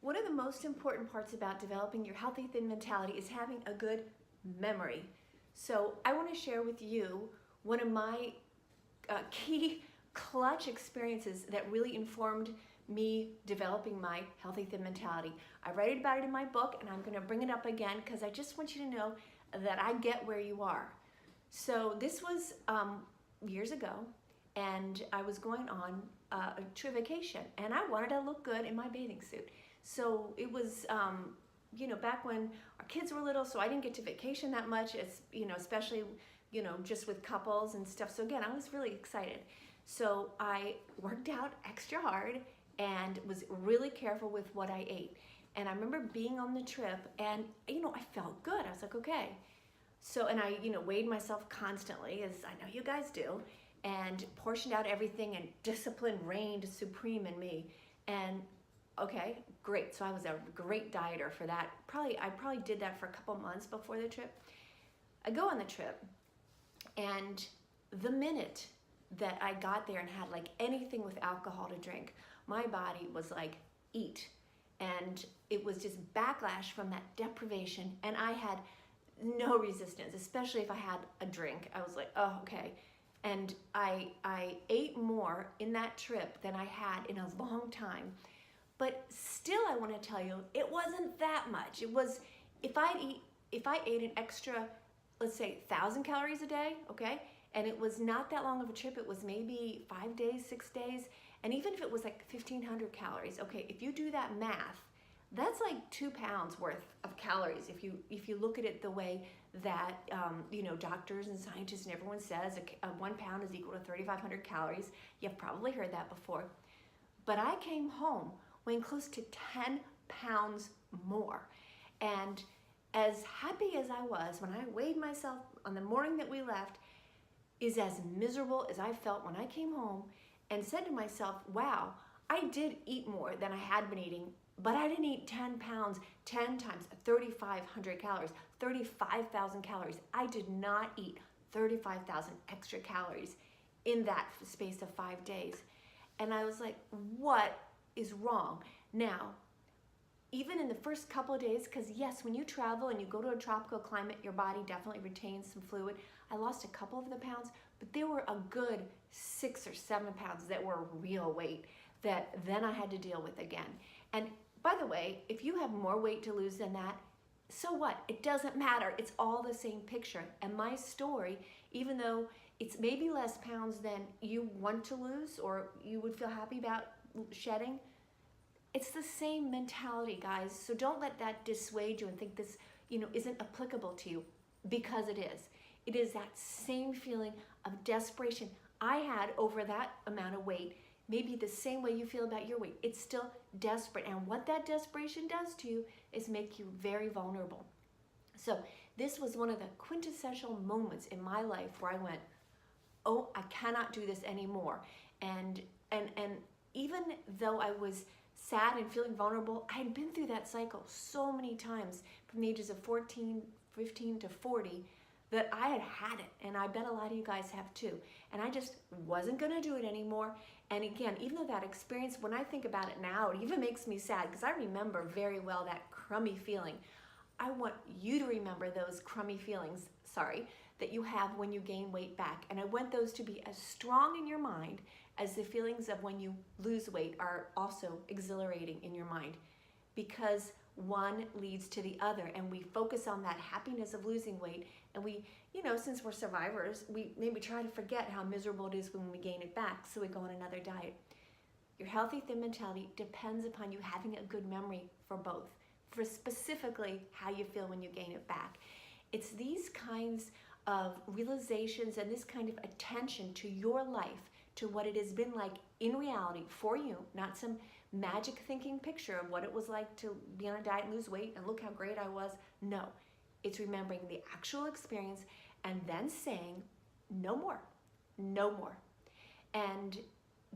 One of the most important parts about developing your healthy thin mentality is having a good memory. So I want to share with you one of my key clutch experiences that really informed me developing my healthy thin mentality. I write about it in my book, and I'm going to bring it up again because I just want you to know that I get where you are. So this was years ago, and I was going on to a vacation, and I wanted to look good in my bathing suit. So it was, back when our kids were little, so I didn't get to vacation that much, as especially, just with couples and stuff. So again, I was really excited. So I worked out extra hard and was really careful with what I ate. And I remember being on the trip, and I felt good. I was like, okay. So, and I, weighed myself constantly, as I know you guys do, and portioned out everything, and discipline reigned supreme in me. And okay, great. So I was a great dieter for that. I probably did that for a couple months before the trip. I go on the trip, and the minute that I got there and had like anything with alcohol to drink, my body was like, eat. And it was just backlash from that deprivation, and I had no resistance, especially if I had a drink. I was like, oh, okay. And I ate more in that trip than I had in a long time. But still, I want to tell you, it wasn't that much. It was, if I ate an extra, let's say 1,000 calories a day, okay? And it was not that long of a trip. It was maybe 5 days, 6 days. And even if it was like 1,500 calories, okay, if you do that math, that's like 2 pounds worth of calories. If you look at it the way that doctors and scientists and everyone says, a 1 pound is equal to 3,500 calories. You've probably heard that before. But I came home weighing close to 10 pounds more. And as happy as I was when I weighed myself on the morning that we left, is as miserable as I felt when I came home and said to myself, wow, I did eat more than I had been eating, but I didn't eat 10 pounds, 10 times 3,500 calories, 35,000 calories. I did not eat 35,000 extra calories in that space of 5 days. And I was like, what is wrong? Now, even in the first couple of days, because yes, when you travel and you go to a tropical climate, your body definitely retains some fluid. I lost a couple of the pounds, but there were a good 6 or 7 pounds that were real weight that then I had to deal with again. And by the way, if you have more weight to lose than that, so what? It doesn't matter. It's all the same picture. And my story, even though it's maybe less pounds than you want to lose or you would feel happy about shedding, it's the same mentality, guys. So don't let that dissuade you and think this, isn't applicable to you, because it is. It is that same feeling of desperation I had over that amount of weight. Maybe the same way you feel about your weight. It's still desperate. And what that desperation does to you is make you very vulnerable. So this was one of the quintessential moments in my life where I went, oh, I cannot do this anymore. And even though I was sad and feeling vulnerable, I had been through that cycle so many times from the ages of 14, 15 to 40 that I had it. And I bet a lot of you guys have too. And I just wasn't gonna do it anymore. And again, even though that experience, when I think about it now, it even makes me sad because I remember very well that crummy feeling. I want you to remember those crummy feelings, that you have when you gain weight back. And I want those to be as strong in your mind as the feelings of when you lose weight are also exhilarating in your mind, because one leads to the other, and we focus on that happiness of losing weight, and we, since we're survivors, we maybe try to forget how miserable it is when we gain it back, so we go on another diet. Your healthy thin mentality depends upon you having a good memory for both, for specifically how you feel when you gain it back. It's these kinds of realizations and this kind of attention to your life, to what it has been like in reality for you, not some magic thinking picture of what it was like to be on a diet and lose weight and look how great I was. No, it's remembering the actual experience and then saying, no more, no more. And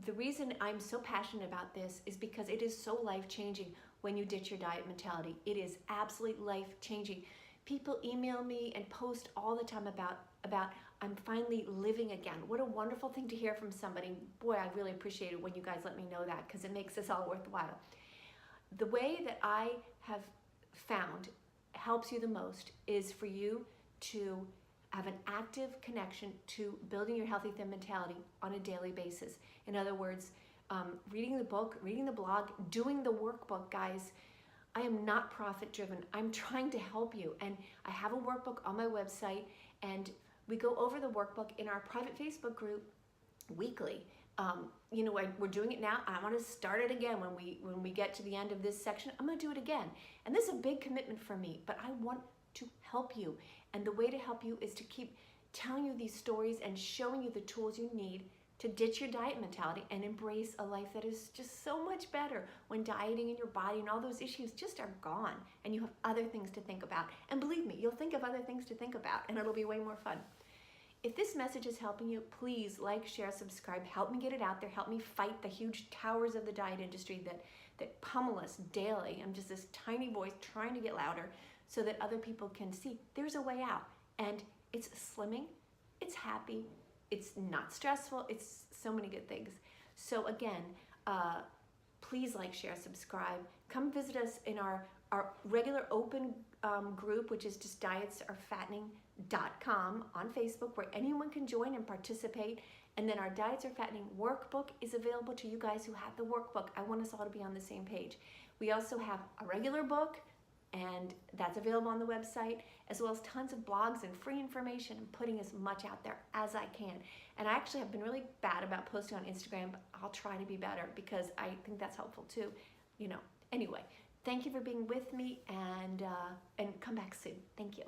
the reason I'm so passionate about this is because it is so life-changing when you ditch your diet mentality. It is absolutely life-changing. People email me and post all the time about I'm finally living again. What a wonderful thing to hear from somebody. Boy, I really appreciate it when you guys let me know that, because it makes this all worthwhile. The way that I have found helps you the most is for you to have an active connection to building your healthy thin mentality on a daily basis. In other words, reading the book, reading the blog, doing the workbook, guys. I am not profit driven. I'm trying to help you. And I have a workbook on my website, and we go over the workbook in our private Facebook group weekly. We're doing it now. I want to start it again when we get to the end of this section. I'm going to do it again. And this is a big commitment for me, but I want to help you. And the way to help you is to keep telling you these stories and showing you the tools you need to ditch your diet mentality and embrace a life that is just so much better when dieting in your body and all those issues just are gone and you have other things to think about. And believe me, you'll think of other things to think about and it'll be way more fun. If this message is helping you, please like, share, subscribe. Help me get it out there. Help me fight the huge towers of the diet industry that pummel us daily. I'm just this tiny voice trying to get louder so that other people can see there's a way out. And it's slimming, it's happy, it's not stressful, it's so many good things. So again, please like, share, subscribe. Come visit us in our regular open group, which is just dietsarefattening.com on Facebook, where anyone can join and participate. And then our Diets Are Fattening workbook is available to you guys who have the workbook. I want us all to be on the same page. We also have a regular book, and that's available on the website, as well as tons of blogs and free information and putting as much out there as I can. And I actually have been really bad about posting on Instagram, but I'll try to be better because I think that's helpful too. Anyway, thank you for being with me, and come back soon. Thank you.